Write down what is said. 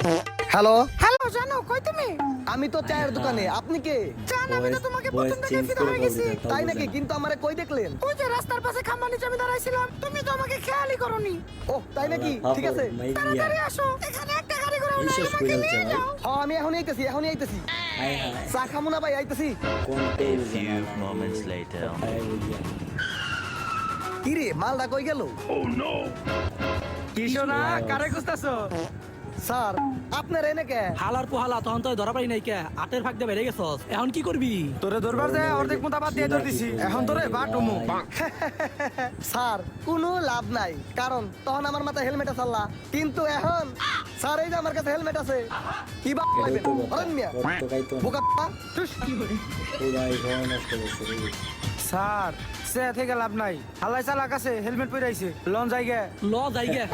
Hello, hello জানো কই তুমি? আমি তো চায়ের দোকানে। আপনি কে? জান আমি তো তোমাকে প্রথম থেকে ফিদা হয়ে গেছি। তাই নাকি? কিন্তু আমারে কই দেখলেন? ওই যে রাস্তার পাশে খাম্বা নিচে আমি দাঁড়াইছিলাম, তুমি তো আমাকে খেয়ালই করনি। ও তাই নাকি? ঠিক আছে। তাড়াতাড়ি আসো, এখানে একটা গাড়ি করে উঠে আমাকে নিয়ে যাও। হ্যাঁ আমি এখনই আইতেছি। চা খামু না ভাই, আইতেছি। few moments later. কি রে, মালটা কই গেল? কিশো না কারে খুঁজতাছো? স্যার, আপনার এনে কে? হালার পোহালা তখন তো ধরা পাই নাই কে আটের ভাগ দিয়ে বেড়ে গেছস এখন কি করবি? তোরে ধরবার যায় অর্ধেক মোটা বাদ দিয়ে ধর দিছি। এখন তোরে বাটুমু। স্যার, কোনো লাভ নাই, কারণ তখন আমার মাথায় হেলমেট আছে আল্লাহ। কিন্তু এখন স্যার এই যে আমার কাছে হেলমেট আছে, কি বা লাগবেন? বলেন মিয়া, বোকা টুস। স্যার সে থেকে লাভ নাই। হালাই চালাক আছে হেলমেট পরে আইছে। লন জায়গা ল যাই গে